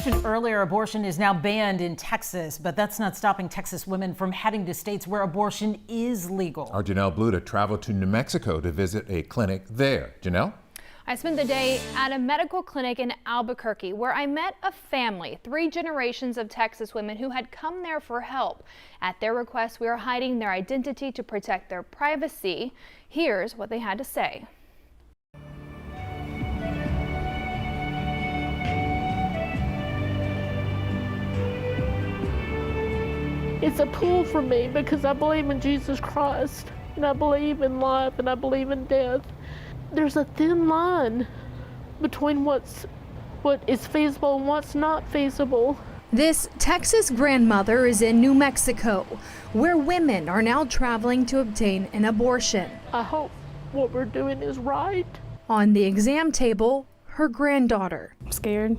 mentioned earlier, abortion is now banned in Texas, but that's not stopping Texas women from heading to states where abortion is legal. Our Janelle Bluta traveled to New Mexico to visit a clinic there. Janelle? I spent the day at a medical clinic in Albuquerque where I met a family, 3 generations of Texas women who had come there for help. At their request, we are hiding their identity to protect their privacy. Here's what they had to say. It's a pull for me because I believe in Jesus Christ, and I believe in life, and I believe in death. There's a thin line between what is feasible and what's not feasible. This Texas grandmother is in New Mexico, where women are now traveling to obtain an abortion. I hope what we're doing is right. On the exam table, her granddaughter. I'm scared,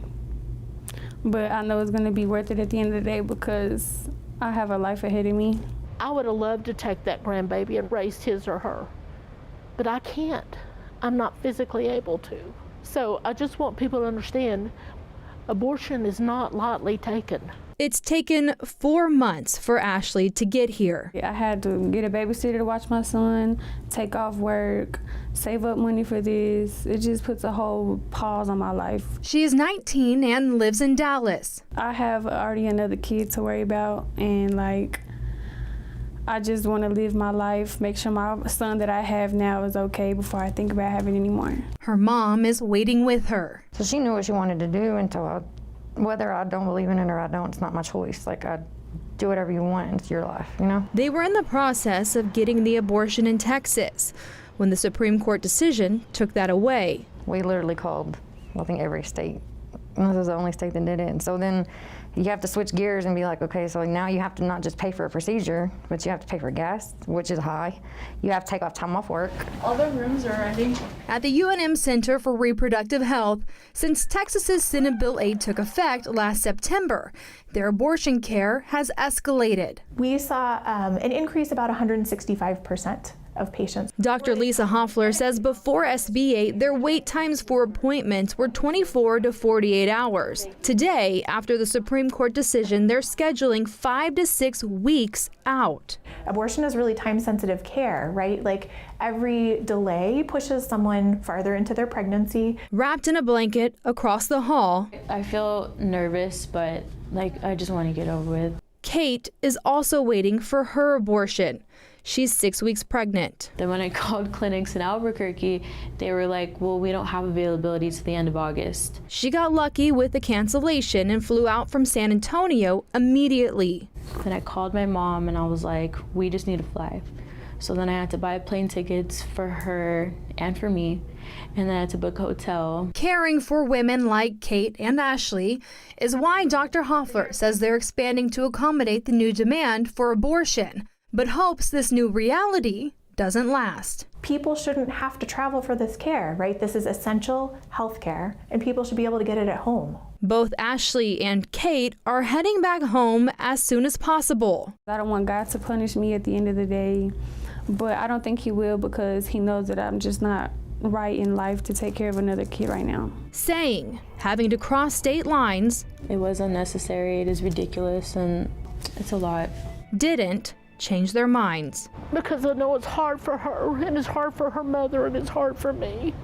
but I know it's going to be worth it at the end of the day because I have a life ahead of me. I would have loved to take that grandbaby and raise his or her, but I can't. I'm not physically able to. So I just want people to understand abortion is not lightly taken. It's taken 4 months for Ashley to get here. I had to get a babysitter to watch my son, take off work, save up money for this. It just puts a whole pause on my life. She is 19 and lives in Dallas. I have already another kid to worry about, and I just want to live my life, make sure my son that I have now is okay before I think about having any more. Her mom is waiting with her. So she knew what she wanted to do until whether I don't believe in it or I don't, it's not my choice. I do whatever you want, it's your life, you know? They were in the process of getting the abortion in Texas when the Supreme Court decision took that away. We literally called, I think, every state. This is the only state that did it. And so then you have to switch gears and be like, okay, so now you have to not just pay for a procedure, but you have to pay for gas, which is high. You have to take off time off work. All the rooms are ready. At the UNM Center for Reproductive Health, since Texas's Senate Bill 8 took effect last September, their abortion care has escalated. We saw an increase about 165% of patients. Dr. Lisa Hoffler says before SB 8, their wait times for appointments were 24 to 48 hours. Today, after the Supreme Court decision, they're scheduling 5 to 6 weeks out. Abortion is really time-sensitive care, right? Like every delay pushes someone farther into their pregnancy. Wrapped in a blanket across the hall, I feel nervous, but I just want to get over with. Kate is also waiting for her abortion. She's 6 weeks pregnant. Then when I called clinics in Albuquerque, they were like, well, we don't have availability to the end of August. She got lucky with the cancellation and flew out from San Antonio immediately. Then I called my mom and I was like, we just need to fly. So then I had to buy plane tickets for her and for me, and then I had to book a hotel. Caring for women like Kate and Ashley is why Dr. Hoffler says they're expanding to accommodate the new demand for abortion, but hopes this new reality doesn't last. People shouldn't have to travel for this care, right? This is essential health care, and people should be able to get it at home. Both Ashley and Kate are heading back home as soon as possible. I don't want God to punish me at the end of the day, but I don't think he will because he knows that I'm just not right in life to take care of another kid right now. Saying having to cross state lines, it was unnecessary, it is ridiculous, and it's a lot. Didn't change their minds. Because I know it's hard for her, and it's hard for her mother, and it's hard for me.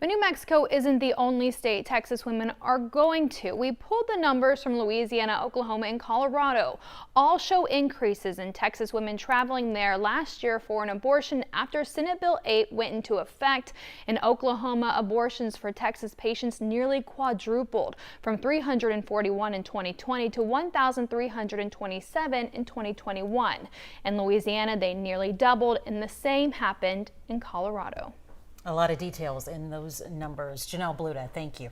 But New Mexico isn't the only state Texas women are going to. We pulled the numbers from Louisiana, Oklahoma, and Colorado. All show increases in Texas women traveling there last year for an abortion after Senate Bill 8 went into effect. In Oklahoma, abortions for Texas patients nearly quadrupled from 341 in 2020 to 1,327 in 2021. In Louisiana, they nearly doubled, and the same happened in Colorado. A lot of details in those numbers. Janelle Bluta, thank you.